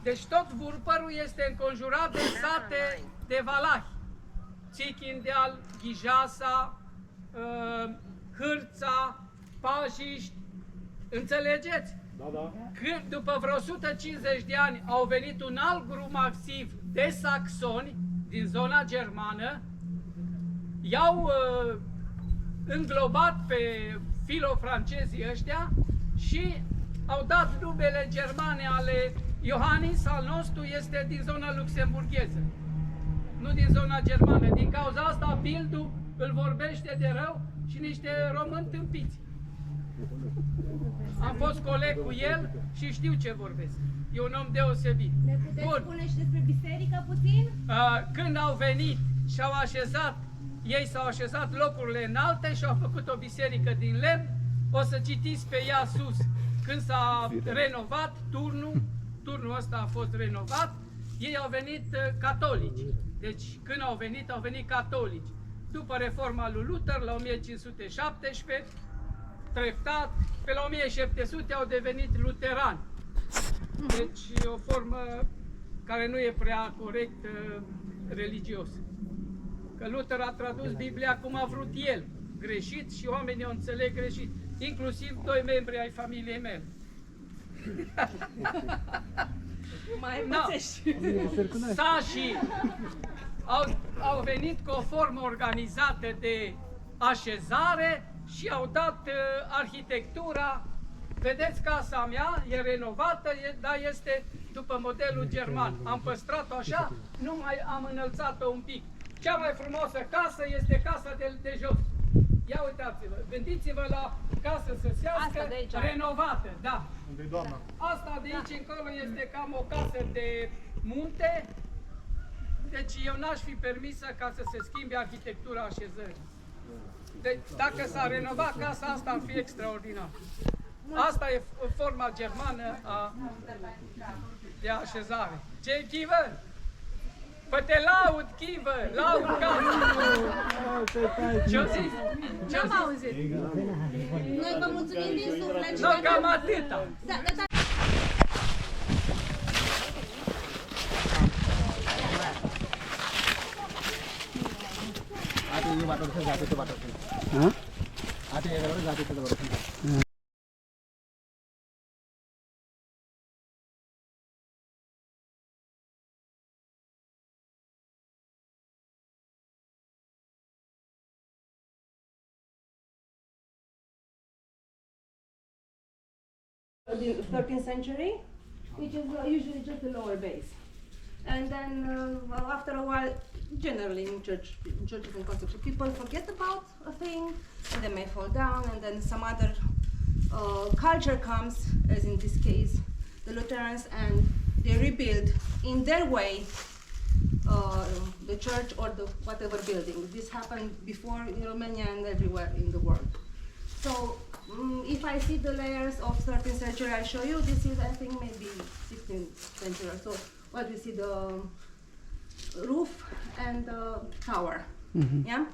[SPEAKER 11] Deci tot Vurparul este înconjurat de sate de valahi. Țichindeal, Ghijasa, Hârța, Pajiști, înțelegeți?
[SPEAKER 3] Da, da.
[SPEAKER 11] Când după vreo 150 de ani au venit un alt grup masiv de saxoni din zona germană, i-au înglobat pe filo-francezii ăștia și au dat numele germane ale Iohannis, al nostru este din zona luxemburgheză, nu din zona germană. Din cauza asta Bildu îl vorbește de rău și niște români tâmpiți. Am fost coleg cu el și știu ce vorbesc. E un om deosebit.
[SPEAKER 9] Ne puteți spune și despre biserică puțin?
[SPEAKER 11] Când au venit și au așezat, ei s-au așezat locurile înalte și au făcut o biserică din lemn. O să citiți pe ea sus. Când s-a renovat turnul ăsta a fost renovat, ei au venit catolici. Deci când au venit catolici. După reforma lui Luther, la 1517, treptat, pe la 1700 au devenit luterani. Deci o formă care nu e prea corect religios. Că Luther a tradus Biblia cum a vrut el, greșit, și oamenii o înțeleg greșit. Inclusiv 2 membri ai familiei mele.
[SPEAKER 9] Mai învățești.
[SPEAKER 11] Sașii au venit cu o formă organizată de așezare și au dat arhitectura. Vedeți casa mea, e renovată, dar este după modelul german. Am păstrat-o așa, nu mai am înălțat-o un pic. Cea mai frumoasă casă este casa de jos. Ia uitați-vă, gândiți-vă la casă săsească, renovată, da. Asta de aici încolo este cam o casă de munte, deci eu n-aș fi permisă ca să se schimbe arhitectura așezării. Deci, dacă s-a renovat casa asta, ar fi extraordinar. Asta e forma germană de așezare. Ce chivă? Păi te laud, chivă, laud casa. Ce-o zis? Ce-o auzit?
[SPEAKER 6] Noi vă mulțumim din suflet.
[SPEAKER 11] Nu, cam atâta.
[SPEAKER 12] The 13th century, which is usually just the lower base. And then after a while, generally in churches and construction, people forget about a thing, and they may fall down, and then some other culture comes, as in this case, the Lutherans, and they rebuild in their way the church or the whatever building. This happened before in Romania and everywhere in the world. So if I see the layers of 13th century, I show you. This is, I think, maybe 16th century. So what we see, the roof and the tower. Yeah.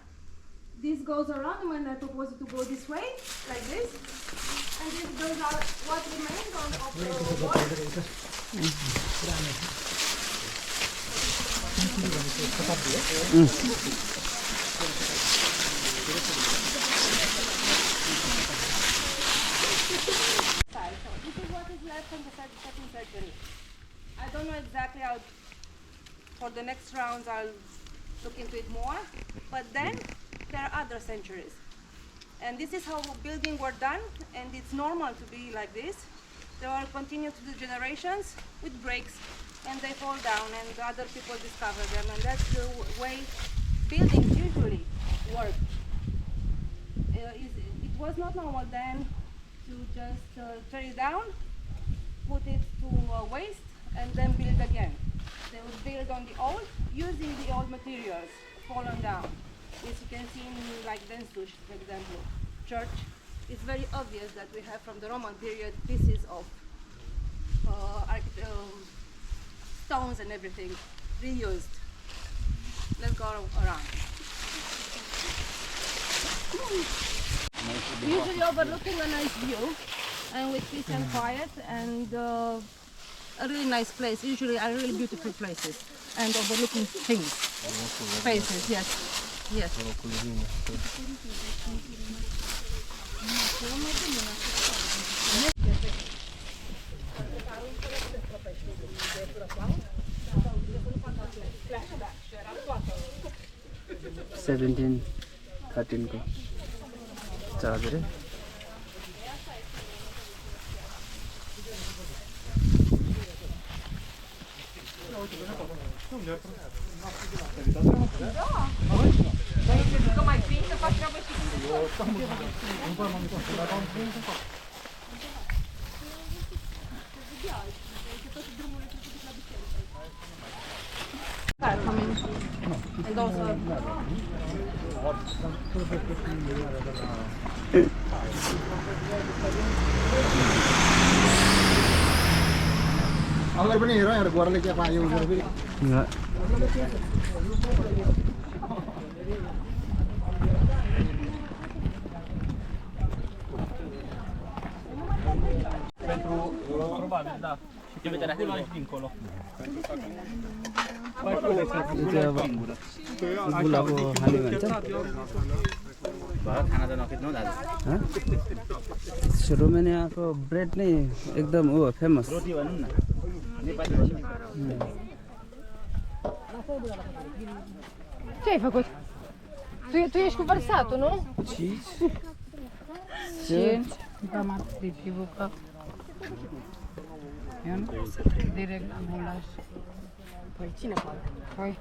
[SPEAKER 12] This goes around when I propose it to go this way, like this, and those are what remains of the wall. So this is what is left from the 17th century. I don't know exactly how, for the next rounds I'll look into it more, but then there are other centuries. And this is how buildings were done, and it's normal to be like this. They will continue to the generations with breaks, and they fall down, and other people discover them, and that's the way buildings usually work. It was not normal then to just tear it down, put it to waste, and then build again. They would build on the old, using the old materials fallen down. As you can see in like Densush, for example, church, it's very obvious that we have from the Roman period pieces of stones and everything reused. Let's go around. Usually overlooking a nice view and with peace and quiet, and a really nice place. Usually are really beautiful places and overlooking things, spaces, yes. Yes.
[SPEAKER 1] $17, $13 को charge रे
[SPEAKER 12] Coming. And also
[SPEAKER 2] अगर पनि हेर यहाँ गोराले के पायो उनीहरु फेरि
[SPEAKER 7] Probabil, da. Și te vede acolo dincolo.
[SPEAKER 1] गुलाबको हाली भन्छ
[SPEAKER 8] खाना त नखिच्नु दादा
[SPEAKER 1] रोमानियाको ब्रेड नै एकदम हो फेमस
[SPEAKER 8] रोटी भनौँ न Nepali
[SPEAKER 13] Ce ai făcut? Tu ești cu vărsatul, nu?
[SPEAKER 1] Cheese.
[SPEAKER 13] Sim, damat pipi buka. Yan, direct na bulas. Păi cine poate? Păi.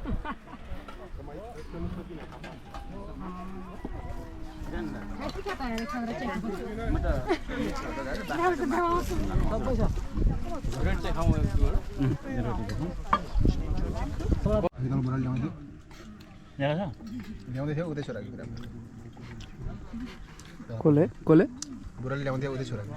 [SPEAKER 13] Hai să cata aia, Alexandra, ce ai făcut? Vreau să beau apă.
[SPEAKER 10] Red चाहिँ खाउँ
[SPEAKER 2] ल्याउँदै थियो उतै छोराको कुरा
[SPEAKER 1] कसले कसले
[SPEAKER 2] बुढाले ल्याउँदै उतै छोराको